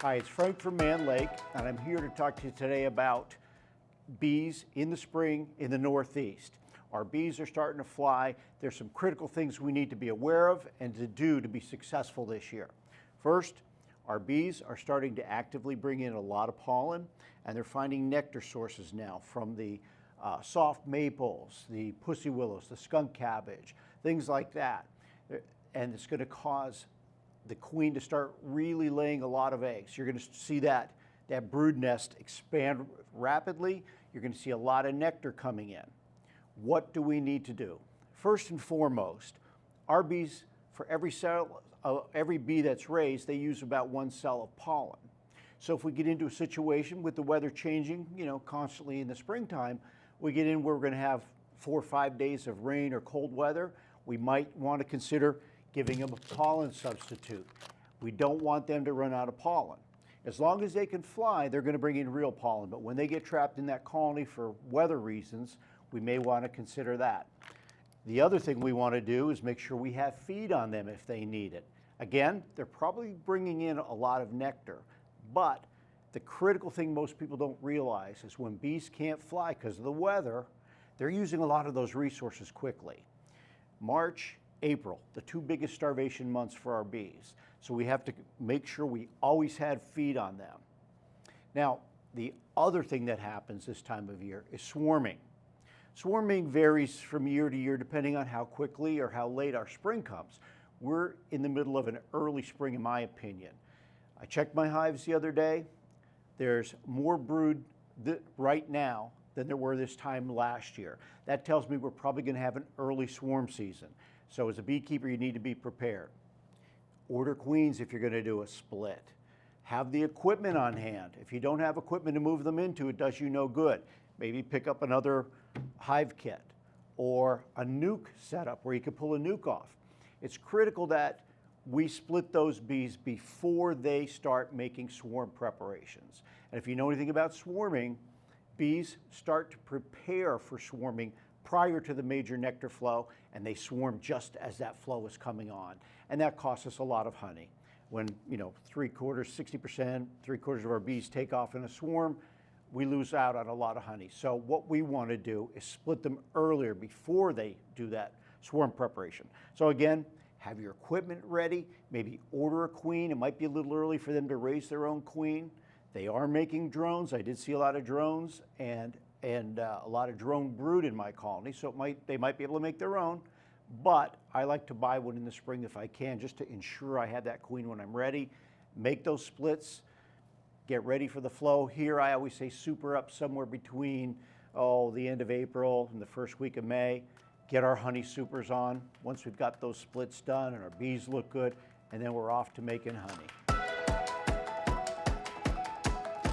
Hi, it's Frank from Mann Lake, and I'm here to talk to you today about bees in the spring in the Northeast. Our bees are starting to fly. There's some critical things we need to be aware of and to do to be successful this year. First, our bees are starting to actively bring in a lot of pollen, and they're finding nectar sources now from the soft maples, the pussy willows, the skunk cabbage, things like that. And it's going to cause the queen to start really laying a lot of eggs. You're going to see that brood nest expand rapidly. You're going to see a lot of nectar coming in. What do we need to do? First and foremost, our bees, for every bee that's raised, they use about 1 cell of pollen. So if we get into a situation with the weather changing, constantly in the springtime, we get in where we're going to have 4 or 5 days of rain or cold weather, we might want to consider giving them a pollen substitute. We don't want them to run out of pollen. As long as they can fly, they're going to bring in real pollen, but when they get trapped in that colony for weather reasons, we may want to consider that. The other thing we want to do is make sure we have feed on them if they need it. Again, they're probably bringing in a lot of nectar, but the critical thing most people don't realize is when bees can't fly because of the weather, they're using a lot of those resources quickly. March, April, the 2 biggest starvation months for our bees. So we have to make sure we always had feed on them. Now, the other thing that happens this time of year is swarming. Swarming varies from year to year depending on how quickly or how late our spring comes. We're in the middle of an early spring, in my opinion. I checked my hives the other day. There's more brood right now than there were this time last year. That tells me we're probably going to have an early swarm season. So as a beekeeper, you need to be prepared. Order queens if you're going to do a split. Have the equipment on hand. If you don't have equipment to move them into, it does you no good. Maybe pick up another hive kit or a nuke setup where you can pull a nuke off. It's critical that we split those bees before they start making swarm preparations. And if you know anything about swarming, bees start to prepare for swarming prior to the major nectar flow, and they swarm just as that flow is coming on. And that costs us a lot of honey. When, 60%, 3/4 of our bees take off in a swarm, we lose out on a lot of honey. So what we want to do is split them earlier before they do that swarm preparation. So again, have your equipment ready, maybe order a queen. It might be a little early for them to raise their own queen. They are making drones. I did see a lot of drones and a lot of drone brood in my colony, so they might be able to make their own, but I like to buy one in the spring if I can, just to ensure I have that queen when I'm ready. Make those splits, get ready for the flow. Here I always say super up somewhere between the end of April and the first week of May. Get our honey supers on once we've got those splits done and our bees look good, and then we're off to making honey.